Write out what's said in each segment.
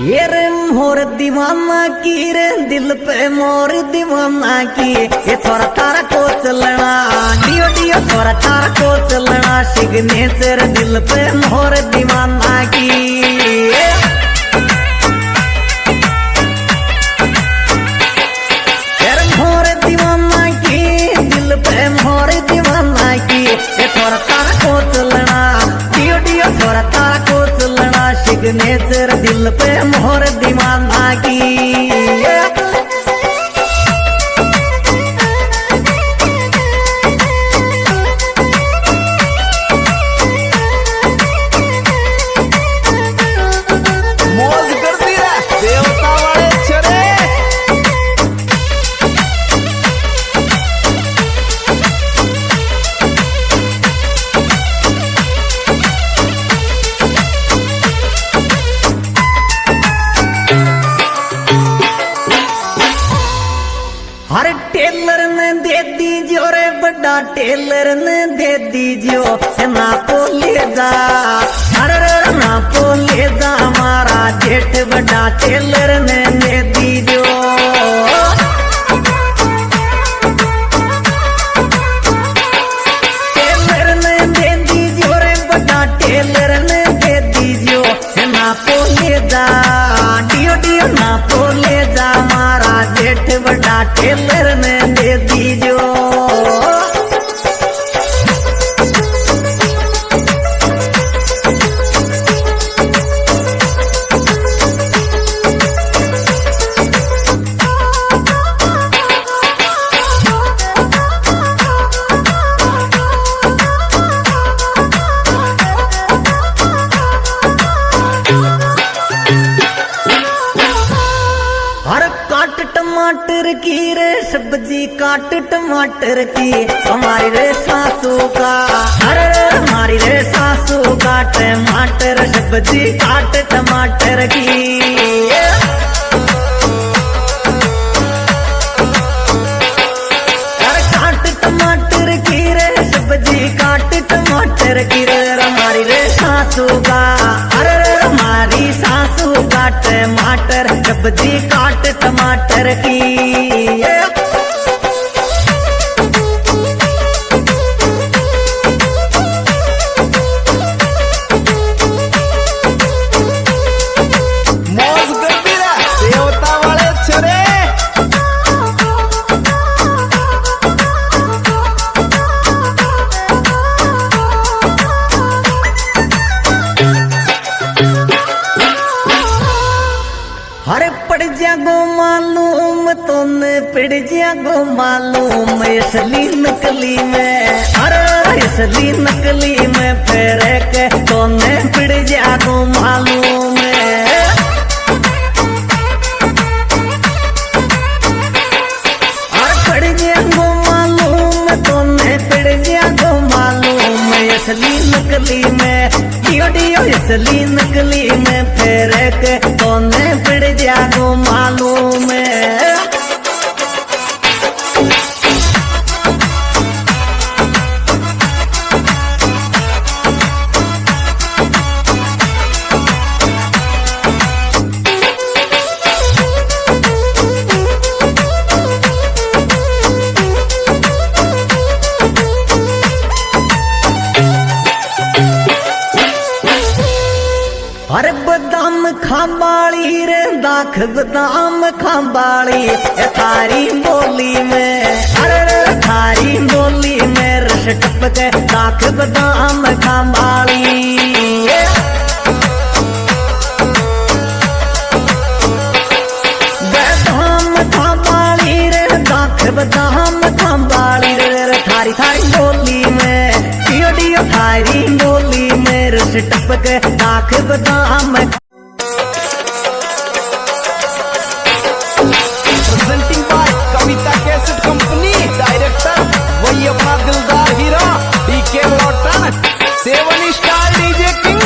ये रे मोर दीवाना की रे दिल पे मोर दीवाना की ये थोड़ा तारा को चलना डियो डियो थोड़ा तारा को चलना सिग्नेचर दिल पे मोर दीवाना की मोर दीवाना की दिल पे मोर दीवाना की ये थोड़ा तारा को चलना डियो डियो थोड़ा तारा को चलना सिग्नेचर दिल पे मोर दीवाना की हर टेलर ने दे दीजियो रे बड़ा टेलर ने दे दीजियो ना तो ले जा हर ना तो ले जा हमारा जेठ बड़ा टेलर ने दे दीजियो टेलर ने दे दीजियो रे बड़ा टेलर ने दे दीजियो ना तो ले जा डियो डियो ना तो ले जा हमारा जेठ बड़ा टेलर ने दे दीजियो टमाटर की रे सब्जी काट टमाटर की हमारी रे सासू का अरे हमारी रे सासू का टमाटर सब्जी काट टमाटर की अरे काट टमाटर की रे सब्जी काट टमाटर की रे हमारी रे सासू का अरे हमारी सासू का टमाटर सब्जी काट टमाटर की पड़ जागो मालूम तोने पड़ जागो मालूम असली नकली में अरे असली नकली में फिर के तोने पड़ जागो मालूम अरे पड़ जागो मालूम तोने पड़ जागो मालूम असली नकली में डियो डियो असली नकली में फिर के तोने पड़ जागो मालूम अरे बदाम खाबाली रे दाख बदाम खाबाली थारी बोली में अरे थारी बोली में रस टपके दाख बदाम खाबाली बदाम खाबाली रे दाख बदाम खाबाली रे थारी थारी बोली में डियो डियो थारी बोली में रस टपके दाख बदाम presenting by Kavita cassette company director वही अपना दिलदार hero DK Lotan 7 star DJ king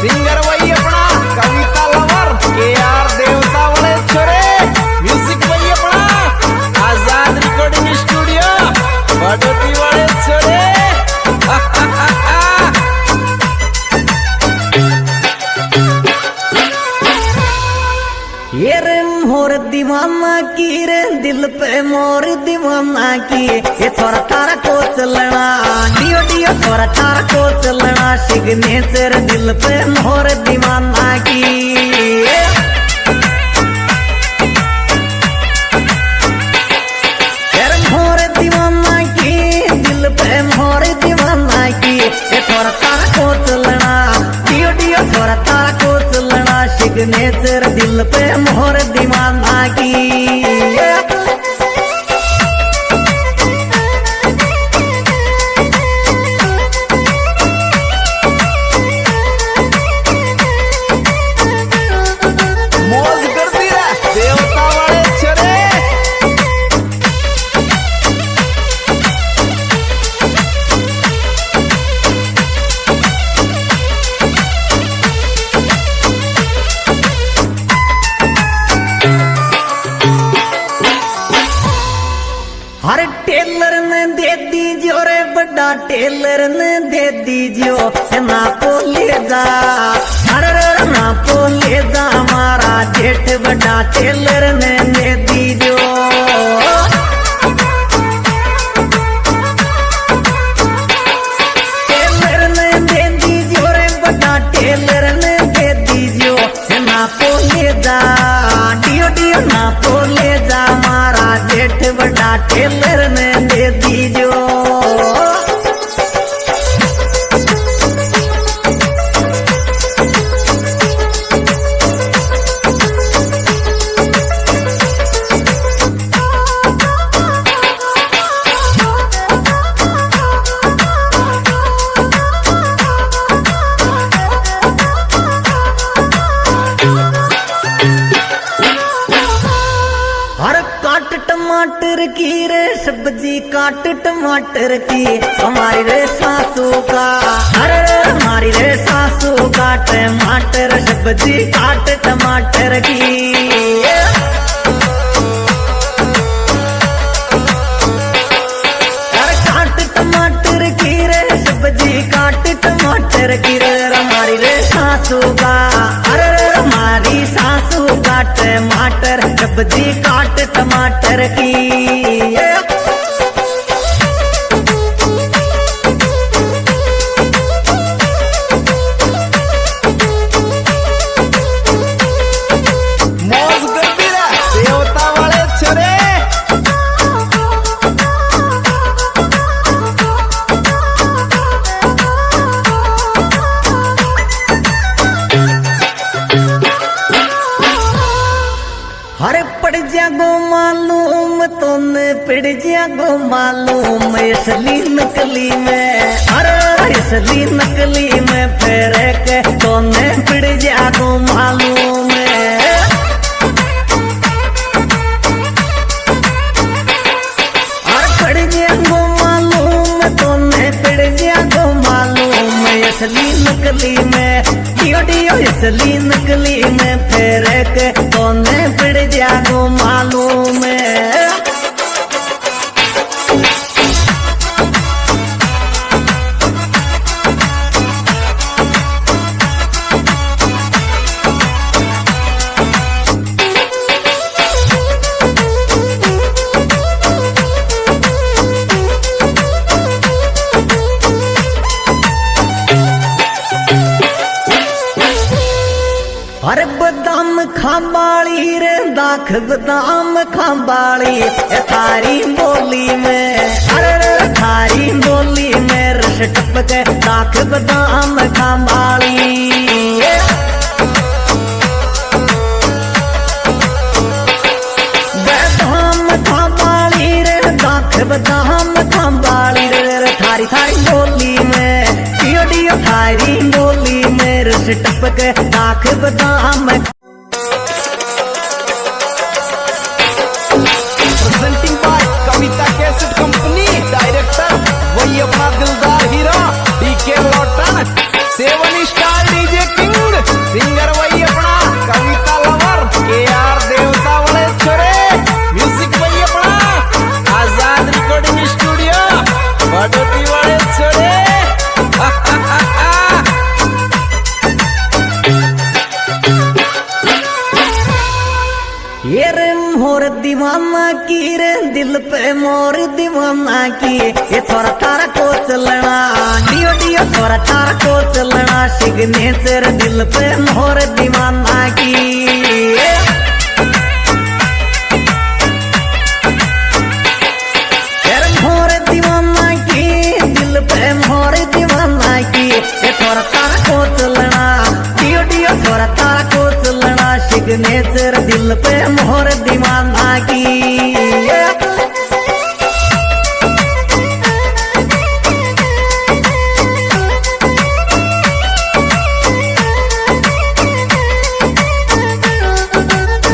singer वही अपना कविता लवर केआर देवता वाले छोरे म्यूजिक वही अपना आजाद रिकॉर्डिंग स्टूडियो बड़ोती वाले छोरे मोर दीवाना की रे दिल पे मोर दीवाना की ये थोड़ा तारा को चलना डियो डियो थोड़ा तारा को चलना सिग्नेचर दिल पे मोर दीवाना की मोर दीवाना की दिल पे मोर दीवाना की ये थोड़ा तारा को चलना डियो डियो थोड़ा तारा को चलना सिग्नेचर दिल पे मोर दीवाना की मौज करती रह देवता वाले छरे हर टेलर ने दे दीजियो रे बड़ा टेलर ने दे दीजियो ना को ले जा अरे ना को ले जा हमारा जेठ बड़ा टेलर ने दे दीजियो टेलर ने दे दीजियो रे बड़ा टेलर ने दे दीजियो ना को ले जा डियो डियो ना को ले जा हमारा जेठ बड़ा टेलर ने दे दीजियो काट टमाटर की रे सब्जी काट टमाटर की हमारी रे सासू का अरे हमारी रे सासू का टमाटर सब्जी काट टमाटर की अरे काट टमाटर की रे सब्जी काट टमाटर की रे हमारी रे सासू का अरे हमारी सासू का टमाटर सब्जी काट टमाटर की मौज करती रह देवता वाले छरे अरे पड़ जागो मालूम तोने पड़ जागो मालूम असली नकली में अरे असली नकली में फेर के तोने पड़ जागो मालूम अरे पड़ जागो मालूम तोने पड़ जागो मालूम असली नकली में डियो डियो असली नकली में फेर के तोने पड़ जागो मालूम अरे बदाम खाबाली रे दाख बदाम खाबाली थारी बोली में अरे थारी बोली में रस टपके दाख बदाम खाबाली बदाम खाबाली रे दाख बदाम खाबाली रे थारी थारी बोली में डियो डियो थारी बोली में रस टपके दाख बदाम presenting by Kavita cassette company director वही अपना दिलदार हीरा DK Lotan 7 star DJ king singer वही अपना कविता लवर केआर देवता वाले छोरे म्यूजिक वही अपना आजाद रिकॉर्डिंग स्टूडियो बड़ोती वाले छोरे दीवाना की रे दिल पे मोर दीवाना की, ये थोड़ा तारा को चलना डियो डियो थोड़ा तारा को चलना, सिग्नेचर दिल पे मोर दीवाना की। मोर दीवाना की दिल पे मोर दीवाना की, ये थोड़ा तारा को चलना डियो डियो थोड़ा तारा को चलना, सिग्नेचर दिल पे मोर दीवाना की।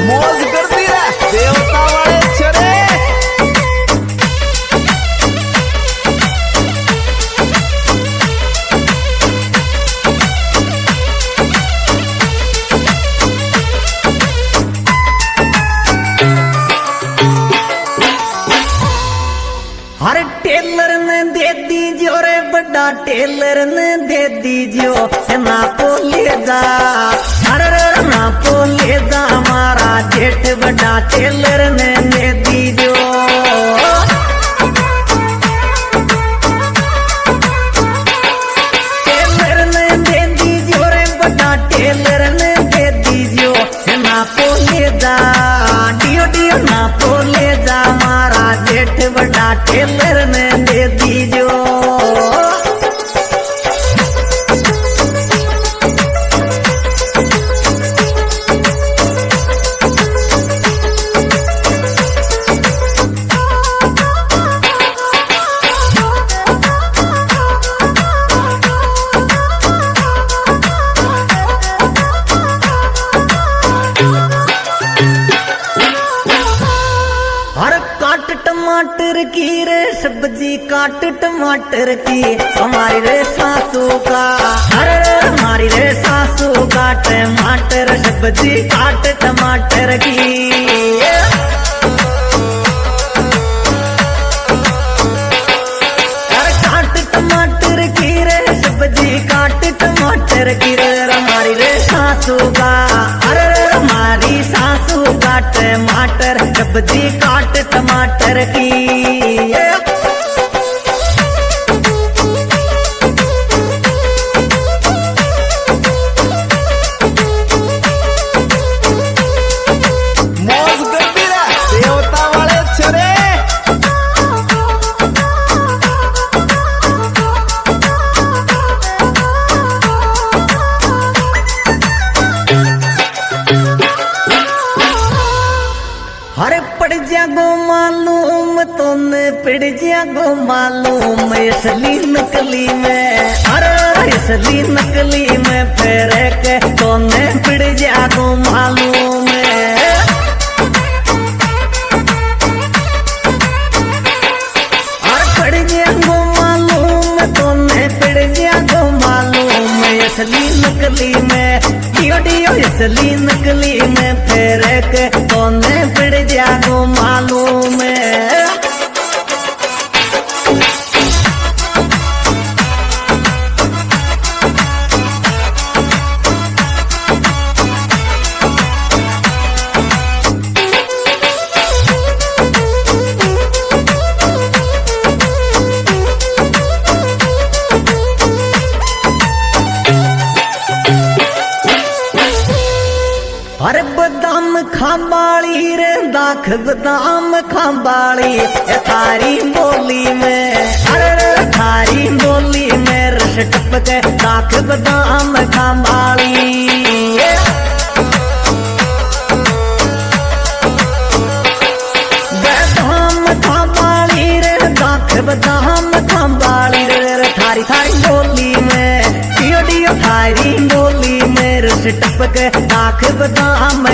मौज करती रह देवता वाले छरे। हर टेलर ने दे दीजियो रे बड़ा टेलर ने दे दीजियो, ना पोले जा अरे ना पोले जा, हमारा जेठ बड़ा टेलर ने दे दीजियो। टेलर ने दे दीजियो रे बड़ा टेलर ने दे दीजियो, ना पोले जा डियो डियो ना पोले जा, हमारा जेठ बड़ा टेलर ने दे दीजियो। हर काट टमाटर की रे सब्जी काट टमाटर की, हमारी रे सासू का अरे हमारी रे सासू का टमाटर सब्जी काट टमाटर की। हर काट टमाटर की रे सब्जी काट टमाटर की रे, हमारी रे सासू का अरे हमारी सासू का टमाटर सब्जी काट टमाटर की। मौज करती रह देवता वाले छरे। हरे पड़ जागो मालूम तोने पड़ जागो मालूम, असली नकली में अरे असली नकली में फेरे के तोने पड़ जागो मालूम। अरे पड़ जागो मालूम तोने पड़ जागो मालूम, असली नकली में डियो डियो असली नकली में फेरे के तोने पड़ जागो मालूम। अरे बदाम खाबाली रे दाख बदाम खाबाली, थारी बोली में अरे थारी बोली में रस टपके दाख बदाम खाबाली। बदाम खाबाली रे दाख बदाम खाबाली रे, थारी थारी बोली में डियो डियो थारी बोली में रस टपके दाख बदाम।